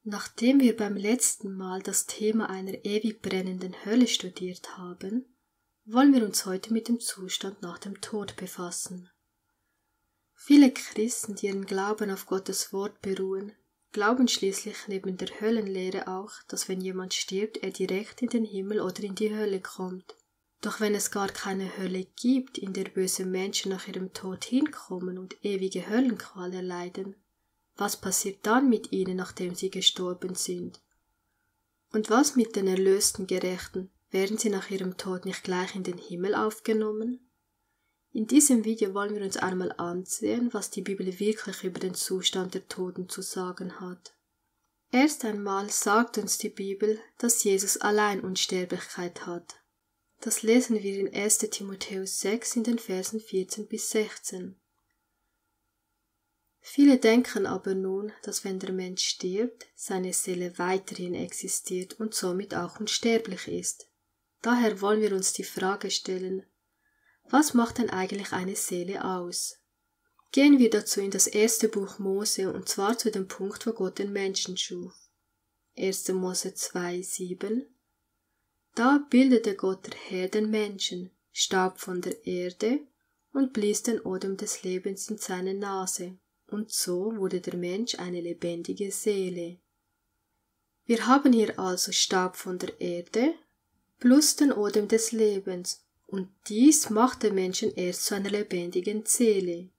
Nachdem wir beim letzten Mal das Thema einer ewig brennenden Hölle studiert haben, wollen wir uns heute mit dem Zustand nach dem Tod befassen. Viele Christen, die ihren Glauben auf Gottes Wort beruhen, glauben schließlich neben der Höllenlehre auch, dass wenn jemand stirbt, er direkt in den Himmel oder in die Hölle kommt. Doch wenn es gar keine Hölle gibt, in der böse Menschen nach ihrem Tod hinkommen und ewige Höllenqual erleiden, was passiert dann mit ihnen, nachdem sie gestorben sind? Und was mit den erlösten Gerechten? Werden sie nach ihrem Tod nicht gleich in den Himmel aufgenommen? In diesem Video wollen wir uns einmal ansehen, was die Bibel wirklich über den Zustand der Toten zu sagen hat. Erst einmal sagt uns die Bibel, dass Jesus allein Unsterblichkeit hat. Das lesen wir in 1. Timotheus 6 in den Versen 14 bis 16. Viele denken aber nun, dass wenn der Mensch stirbt, seine Seele weiterhin existiert und somit auch unsterblich ist. Daher wollen wir uns die Frage stellen, was macht denn eigentlich eine Seele aus? Gehen wir dazu in das erste Buch Mose und zwar zu dem Punkt, wo Gott den Menschen schuf. 1. Mose 2,7 Da bildete Gott der Herr den Menschen, Staub von der Erde und blies den Odem des Lebens in seine Nase. Und so wurde der Mensch eine lebendige Seele. Wir haben hier also Staub von der Erde plus den Odem des Lebens und dies macht den Menschen erst zu einer lebendigen Seele.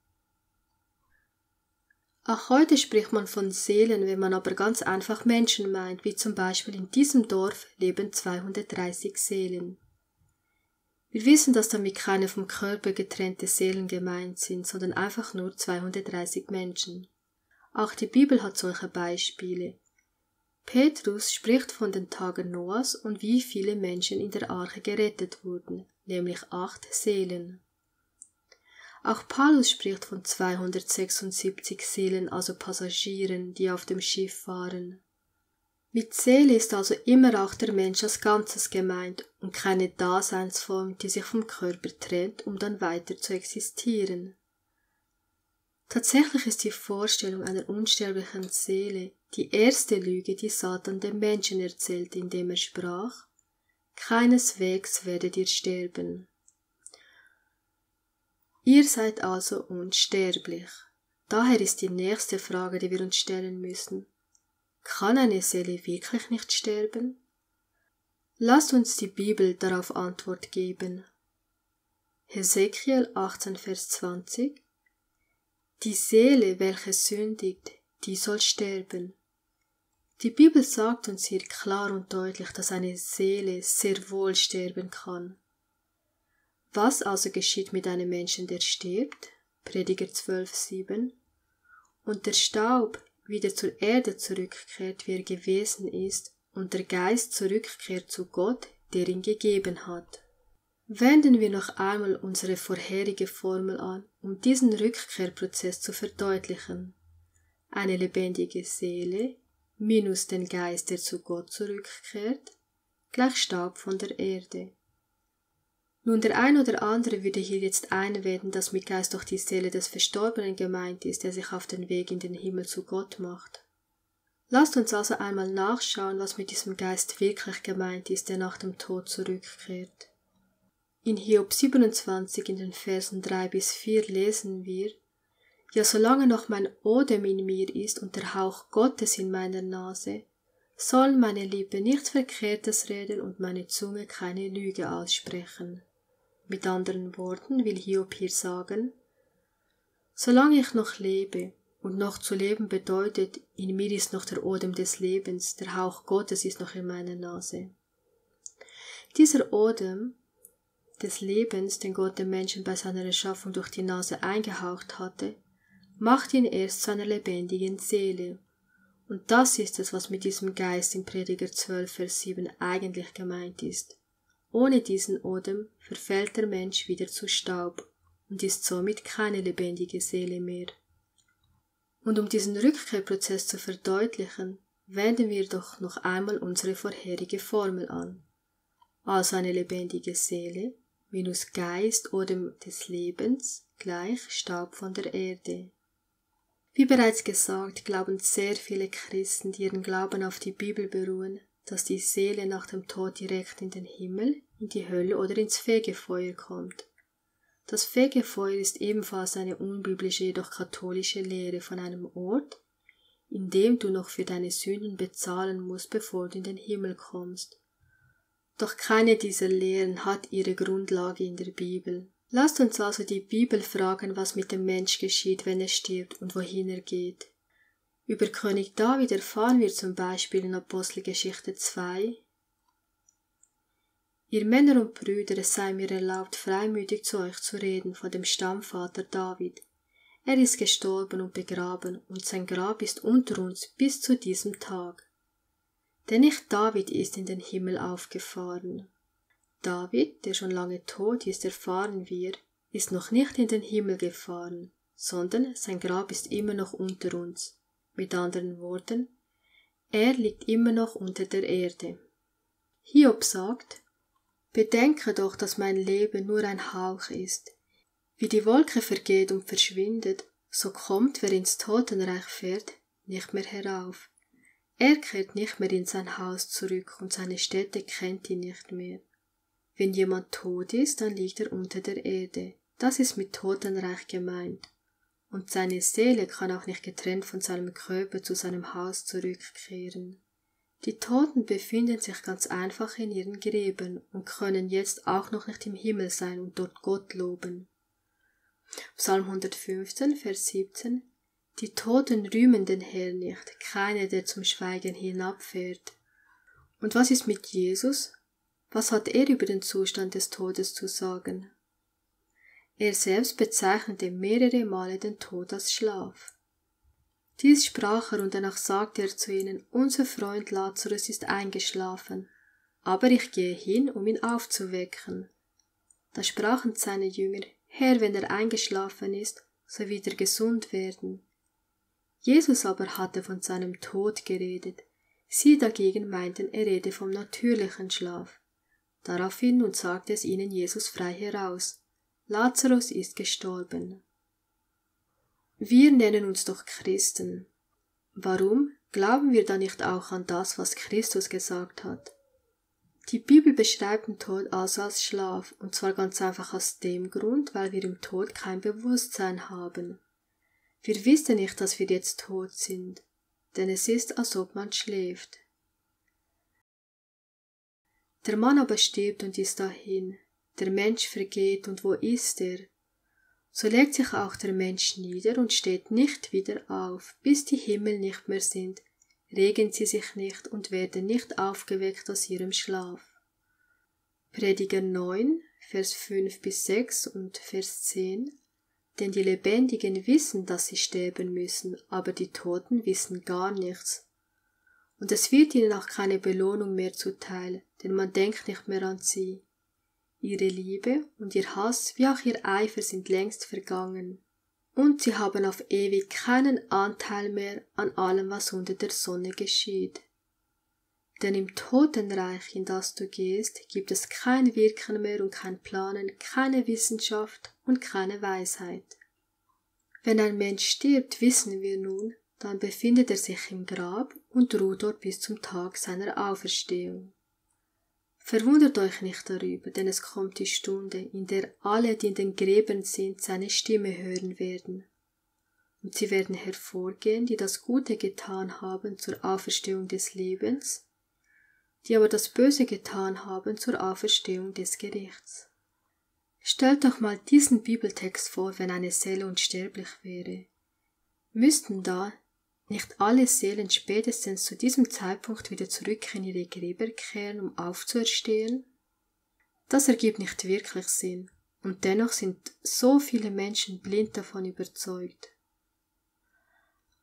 Auch heute spricht man von Seelen, wenn man aber ganz einfach Menschen meint, wie zum Beispiel in diesem Dorf leben 230 Seelen. Wir wissen, dass damit keine vom Körper getrennte Seelen gemeint sind, sondern einfach nur 230 Menschen. Auch die Bibel hat solche Beispiele. Petrus spricht von den Tagen Noahs und wie viele Menschen in der Arche gerettet wurden, nämlich 8 Seelen. Auch Paulus spricht von 276 Seelen, also Passagieren, die auf dem Schiff waren. Mit Seele ist also immer auch der Mensch als Ganzes gemeint und keine Daseinsform, die sich vom Körper trennt, um dann weiter zu existieren. Tatsächlich ist die Vorstellung einer unsterblichen Seele die erste Lüge, die Satan dem Menschen erzählte, indem er sprach: Keineswegs werdet ihr sterben. Ihr seid also unsterblich. Daher ist die nächste Frage, die wir uns stellen müssen: Kann eine Seele wirklich nicht sterben? Lasst uns die Bibel darauf Antwort geben. Hesekiel 18, Vers 20 Die Seele, welche sündigt, die soll sterben. Die Bibel sagt uns hier klar und deutlich, dass eine Seele sehr wohl sterben kann. Was also geschieht mit einem Menschen, der stirbt? Prediger 12, 7 Und der Staub wieder zur Erde zurückkehrt, wie er gewesen ist, und der Geist zurückkehrt zu Gott, der ihn gegeben hat. Wenden wir noch einmal unsere vorherige Formel an, um diesen Rückkehrprozess zu verdeutlichen. Eine lebendige Seele minus den Geist, der zu Gott zurückkehrt, gleich Staub von der Erde. Nun, der ein oder andere würde hier jetzt einwenden, dass mit Geist doch die Seele des Verstorbenen gemeint ist, der sich auf den Weg in den Himmel zu Gott macht. Lasst uns also einmal nachschauen, was mit diesem Geist wirklich gemeint ist, der nach dem Tod zurückkehrt. In Hiob 27 in den Versen 3 bis 4 lesen wir: Ja, solange noch mein Odem in mir ist und der Hauch Gottes in meiner Nase, soll meine Lippe nichts Verkehrtes reden und meine Zunge keine Lüge aussprechen. Mit anderen Worten will Hiob hier sagen: Solange ich noch lebe, und noch zu leben bedeutet, in mir ist noch der Odem des Lebens, der Hauch Gottes ist noch in meiner Nase. Dieser Odem des Lebens, den Gott dem Menschen bei seiner Erschaffung durch die Nase eingehaucht hatte, macht ihn erst zu einer lebendigen Seele. Und das ist es, was mit diesem Geist in Prediger 12, Vers 7 eigentlich gemeint ist. Ohne diesen Odem verfällt der Mensch wieder zu Staub und ist somit keine lebendige Seele mehr. Und um diesen Rückkehrprozess zu verdeutlichen, wenden wir doch noch einmal unsere vorherige Formel an. Also eine lebendige Seele minus Geist, Odem des Lebens, gleich Staub von der Erde. Wie bereits gesagt, glauben sehr viele Christen, die ihren Glauben auf die Bibel beruhen, dass die Seele nach dem Tod direkt in den Himmel, in die Hölle oder ins Fegefeuer kommt. Das Fegefeuer ist ebenfalls eine unbiblische, jedoch katholische Lehre von einem Ort, in dem du noch für deine Sünden bezahlen musst, bevor du in den Himmel kommst. Doch keine dieser Lehren hat ihre Grundlage in der Bibel. Lasst uns also die Bibel fragen, was mit dem Mensch geschieht, wenn er stirbt und wohin er geht. Über König David erfahren wir zum Beispiel in Apostelgeschichte 2, Ihr Männer und Brüder, es sei mir erlaubt, freimütig zu euch zu reden von dem Stammvater David. Er ist gestorben und begraben, und sein Grab ist unter uns bis zu diesem Tag. Denn nicht David ist in den Himmel aufgefahren. David, der schon lange tot ist, erfahren wir, ist noch nicht in den Himmel gefahren, sondern sein Grab ist immer noch unter uns. Mit anderen Worten, er liegt immer noch unter der Erde. Hiob sagt, Bedenke doch, dass mein Leben nur ein Hauch ist. Wie die Wolke vergeht und verschwindet, so kommt, wer ins Totenreich fährt, nicht mehr herauf. Er kehrt nicht mehr in sein Haus zurück und seine Stätte kennt ihn nicht mehr. Wenn jemand tot ist, dann liegt er unter der Erde. Das ist mit Totenreich gemeint. Und seine Seele kann auch nicht getrennt von seinem Körper zu seinem Haus zurückkehren. Die Toten befinden sich ganz einfach in ihren Gräbern und können jetzt auch noch nicht im Himmel sein und dort Gott loben. Psalm 115, Vers 17 Die Toten rühmen den Herrn nicht, keiner, der zum Schweigen hinabfährt. Und was ist mit Jesus? Was hat er über den Zustand des Todes zu sagen? Er selbst bezeichnete mehrere Male den Tod als Schlaf. Dies sprach er und danach sagte er zu ihnen, unser Freund Lazarus ist eingeschlafen, aber ich gehe hin, um ihn aufzuwecken. Da sprachen seine Jünger, Herr, wenn er eingeschlafen ist, so wird er gesund werden. Jesus aber hatte von seinem Tod geredet, sie dagegen meinten, er rede vom natürlichen Schlaf. Daraufhin nun sagte es ihnen Jesus frei heraus, Lazarus ist gestorben. Wir nennen uns doch Christen. Warum glauben wir da nicht auch an das, was Christus gesagt hat? Die Bibel beschreibt den Tod also als Schlaf, und zwar ganz einfach aus dem Grund, weil wir im Tod kein Bewusstsein haben. Wir wissen nicht, dass wir jetzt tot sind, denn es ist, als ob man schläft. Der Mann aber stirbt und ist dahin, der Mensch vergeht, und wo ist er? So legt sich auch der Mensch nieder und steht nicht wieder auf, bis die Himmel nicht mehr sind, regen sie sich nicht und werden nicht aufgeweckt aus ihrem Schlaf. Prediger 9, Vers 5-6 und Vers 10 Denn die Lebendigen wissen, dass sie sterben müssen, aber die Toten wissen gar nichts. Und es wird ihnen auch keine Belohnung mehr zuteil, denn man denkt nicht mehr an sie. Ihre Liebe und ihr Hass wie auch ihr Eifer sind längst vergangen, und sie haben auf ewig keinen Anteil mehr an allem, was unter der Sonne geschieht. Denn im Totenreich, in das du gehst, gibt es kein Wirken mehr und kein Planen, keine Wissenschaft und keine Weisheit. Wenn ein Mensch stirbt, wissen wir nun, dann befindet er sich im Grab und ruht dort bis zum Tag seiner Auferstehung. Verwundert euch nicht darüber, denn es kommt die Stunde, in der alle, die in den Gräbern sind, seine Stimme hören werden. Und sie werden hervorgehen, die das Gute getan haben zur Auferstehung des Lebens, die aber das Böse getan haben zur Auferstehung des Gerichts. Stellt doch mal diesen Bibeltext vor, wenn eine Seele unsterblich wäre. Müssten da nicht alle Seelen spätestens zu diesem Zeitpunkt wieder zurück in ihre Gräber kehren, um aufzuerstehen? Das ergibt nicht wirklich Sinn, und dennoch sind so viele Menschen blind davon überzeugt.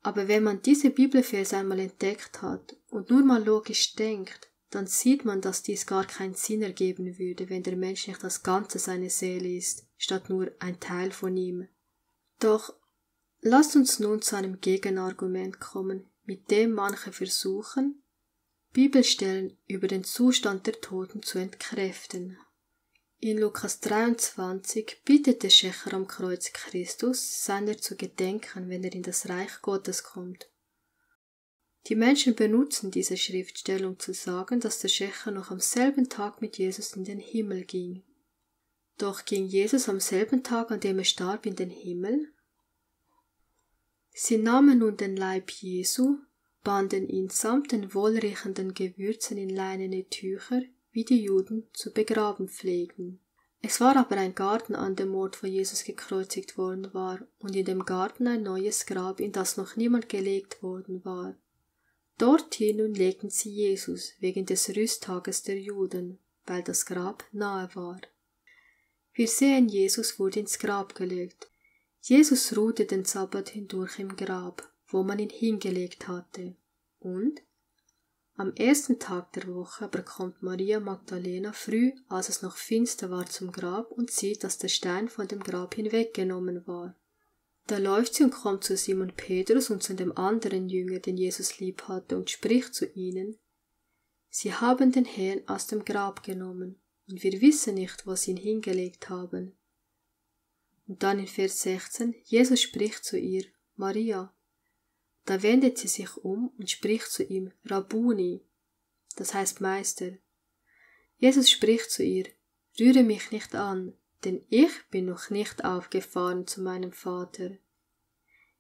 Aber wenn man diese Bibelverse einmal entdeckt hat und nur mal logisch denkt, dann sieht man, dass dies gar keinen Sinn ergeben würde, wenn der Mensch nicht das Ganze seine Seele ist, statt nur ein Teil von ihm. Doch lasst uns nun zu einem Gegenargument kommen, mit dem manche versuchen, Bibelstellen über den Zustand der Toten zu entkräften. In Lukas 23 bittet der Schächer am Kreuz Christus, seiner zu gedenken, wenn er in das Reich Gottes kommt. Die Menschen benutzen diese Schriftstelle, um zu sagen, dass der Schächer noch am selben Tag mit Jesus in den Himmel ging. Doch ging Jesus am selben Tag, an dem er starb, in den Himmel? Sie nahmen nun den Leib Jesu, banden ihn samt den wohlriechenden Gewürzen in leinene Tücher, wie die Juden zu begraben pflegten. Es war aber ein Garten an dem Ort, wo Jesus gekreuzigt worden war, und in dem Garten ein neues Grab, in das noch niemand gelegt worden war. Dorthin nun legten sie Jesus, wegen des Rüsttages der Juden, weil das Grab nahe war. Wir sehen, Jesus wurde ins Grab gelegt. Jesus ruhte den Sabbat hindurch im Grab, wo man ihn hingelegt hatte. Und am ersten Tag der Woche aber kommt Maria Magdalena früh, als es noch finster war, zum Grab und sieht, dass der Stein von dem Grab hinweggenommen war. Da läuft sie und kommt zu Simon Petrus und zu dem anderen Jünger, den Jesus lieb hatte, und spricht zu ihnen: Sie haben den Herrn aus dem Grab genommen, und wir wissen nicht, wo sie ihn hingelegt haben. Und dann in Vers 16, Jesus spricht zu ihr: Maria. Da wendet sie sich um und spricht zu ihm: Rabbuni, das heißt Meister. Jesus spricht zu ihr: Rühre mich nicht an, denn ich bin noch nicht aufgefahren zu meinem Vater.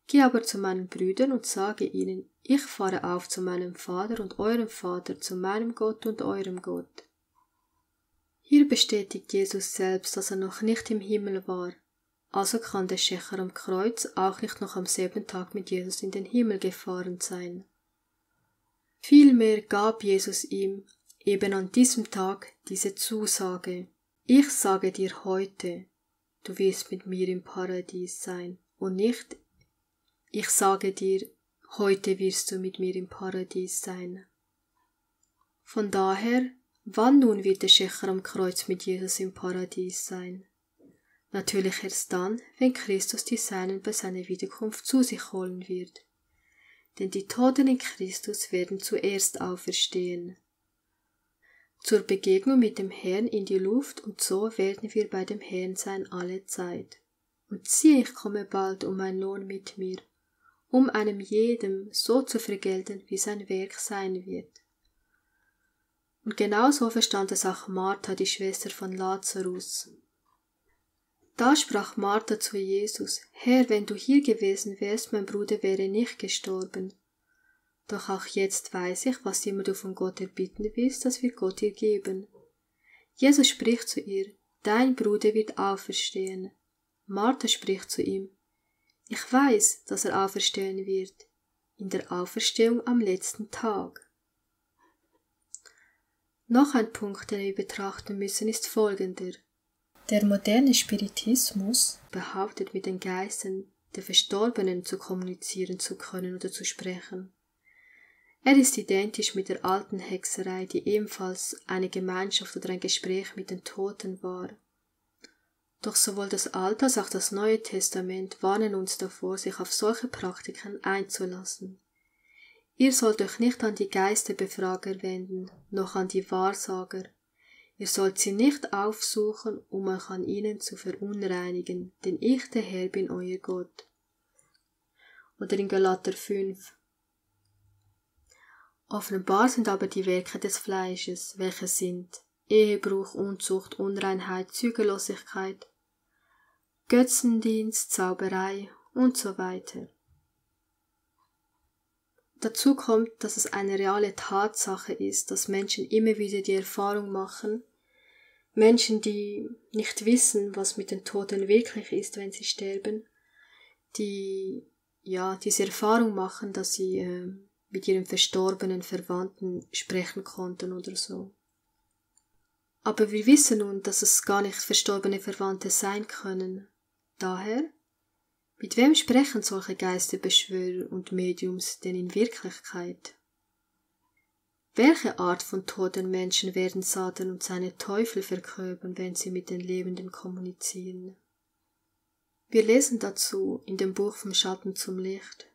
Geh aber zu meinen Brüdern und sage ihnen: Ich fahre auf zu meinem Vater und eurem Vater, zu meinem Gott und eurem Gott. Hier bestätigt Jesus selbst, dass er noch nicht im Himmel war. Also kann der Schächer am Kreuz auch nicht noch am selben Tag mit Jesus in den Himmel gefahren sein. Vielmehr gab Jesus ihm eben an diesem Tag diese Zusage: Ich sage dir heute, du wirst mit mir im Paradies sein, und nicht: Ich sage dir, heute wirst du mit mir im Paradies sein. Von daher, wann nun wird der Schächer am Kreuz mit Jesus im Paradies sein? Natürlich erst dann, wenn Christus die Seinen bei seiner Wiederkunft zu sich holen wird. Denn die Toten in Christus werden zuerst auferstehen. Zur Begegnung mit dem Herrn in die Luft, und so werden wir bei dem Herrn sein alle Zeit. Und siehe, ich komme bald, um mein Lohn mit mir, um einem jedem so zu vergelten, wie sein Werk sein wird. Und genauso verstand es auch Martha, die Schwester von Lazarus. Da sprach Martha zu Jesus: Herr, wenn du hier gewesen wärst, mein Bruder wäre nicht gestorben. Doch auch jetzt weiß ich, was immer du von Gott erbitten willst, das wird Gott dir geben. Jesus spricht zu ihr: Dein Bruder wird auferstehen. Martha spricht zu ihm: Ich weiß, dass er auferstehen wird, in der Auferstehung am letzten Tag. Noch ein Punkt, den wir betrachten müssen, ist folgender. Der moderne Spiritismus behauptet, mit den Geistern der Verstorbenen zu kommunizieren zu können oder zu sprechen. Er ist identisch mit der alten Hexerei, die ebenfalls eine Gemeinschaft oder ein Gespräch mit den Toten war. Doch sowohl das Alte als auch das Neue Testament warnen uns davor, sich auf solche Praktiken einzulassen. Ihr sollt euch nicht an die Geisterbefrager wenden, noch an die Wahrsager. Ihr sollt sie nicht aufsuchen, um euch an ihnen zu verunreinigen, denn ich, der Herr, bin euer Gott. Oder in Galater 5. Offenbar sind aber die Werke des Fleisches, welche sind Ehebruch, Unzucht, Unreinheit, Zügellosigkeit, Götzendienst, Zauberei und so weiter. Dazu kommt, dass es eine reale Tatsache ist, dass Menschen immer wieder die Erfahrung machen, Menschen, die nicht wissen, was mit den Toten wirklich ist, wenn sie sterben, die diese Erfahrung machen, dass sie mit ihren verstorbenen Verwandten sprechen konnten oder so. Aber wir wissen nun, dass es gar nicht verstorbene Verwandte sein können. Daher, mit wem sprechen solche Geisterbeschwörer und Mediums denn in Wirklichkeit? Welche Art von toten Menschen werden Satan und seine Teufel verkörpern, wenn sie mit den Lebenden kommunizieren? Wir lesen dazu in dem Buch Vom Schatten zum Licht.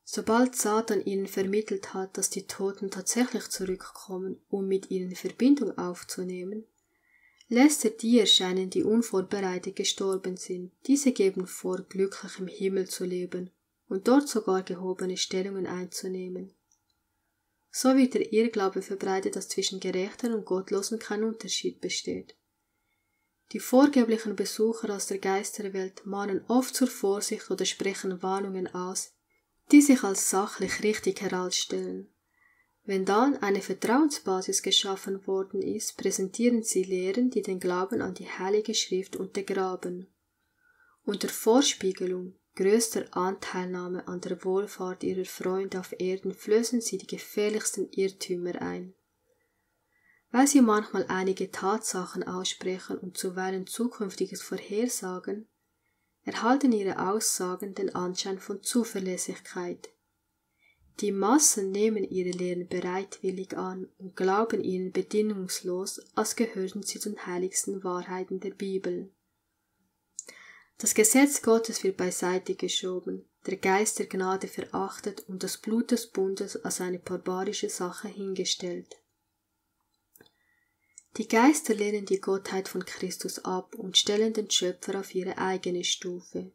Sobald Satan ihnen vermittelt hat, dass die Toten tatsächlich zurückkommen, um mit ihnen Verbindung aufzunehmen, lässt er die erscheinen, die unvorbereitet gestorben sind. Diese geben vor, glücklich im Himmel zu leben und dort sogar gehobene Stellungen einzunehmen. So wird der Irrglaube verbreitet, dass zwischen Gerechten und Gottlosen kein Unterschied besteht. Die vorgeblichen Besucher aus der Geisterwelt mahnen oft zur Vorsicht oder sprechen Warnungen aus, die sich als sachlich richtig herausstellen. Wenn dann eine Vertrauensbasis geschaffen worden ist, präsentieren sie Lehren, die den Glauben an die Heilige Schrift untergraben. Unter Vorspiegelung größter Anteilnahme an der Wohlfahrt ihrer Freunde auf Erden flößen sie die gefährlichsten Irrtümer ein. Weil sie manchmal einige Tatsachen aussprechen und zuweilen Zukünftiges vorhersagen, erhalten ihre Aussagen den Anschein von Zuverlässigkeit. Die Massen nehmen ihre Lehren bereitwillig an und glauben ihnen bedingungslos, als gehörten sie zu den heiligsten Wahrheiten der Bibel. Das Gesetz Gottes wird beiseite geschoben, der Geist der Gnade verachtet und das Blut des Bundes als eine barbarische Sache hingestellt. Die Geister lehnen die Gottheit von Christus ab und stellen den Schöpfer auf ihre eigene Stufe.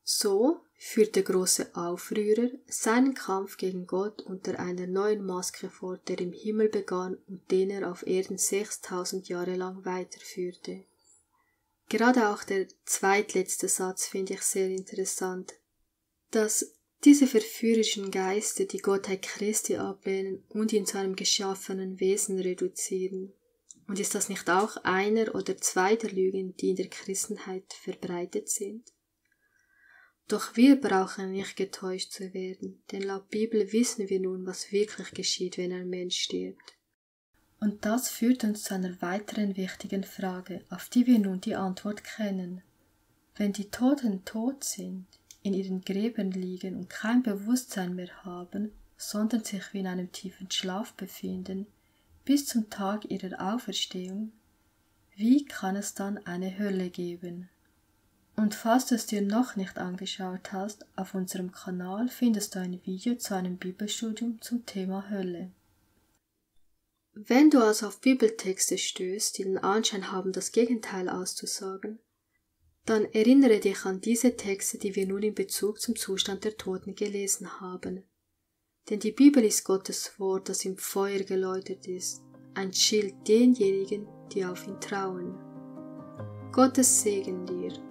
So führt der große Aufrührer seinen Kampf gegen Gott unter einer neuen Maske fort, der im Himmel begann und den er auf Erden 6000 Jahre lang weiterführte. Gerade auch der zweitletzte Satz finde ich sehr interessant, dass diese verführerischen Geister die Gottheit Christi ablehnen und ihn zu einem geschaffenen Wesen reduzieren. Und ist das nicht auch einer oder zwei der Lügen, die in der Christenheit verbreitet sind? Doch wir brauchen nicht getäuscht zu werden, denn laut Bibel wissen wir nun, was wirklich geschieht, wenn ein Mensch stirbt. Und das führt uns zu einer weiteren wichtigen Frage, auf die wir nun die Antwort kennen. Wenn die Toten tot sind, in ihren Gräbern liegen und kein Bewusstsein mehr haben, sondern sich wie in einem tiefen Schlaf befinden, bis zum Tag ihrer Auferstehung, wie kann es dann eine Hölle geben? Und falls du es dir noch nicht angeschaut hast, auf unserem Kanal findest du ein Video zu einem Bibelstudium zum Thema Hölle. Wenn du also auf Bibeltexte stößt, die den Anschein haben, das Gegenteil auszusagen, dann erinnere dich an diese Texte, die wir nun in Bezug zum Zustand der Toten gelesen haben. Denn die Bibel ist Gottes Wort, das im Feuer geläutert ist, ein Schild denjenigen, die auf ihn trauen. Gottes Segen dir.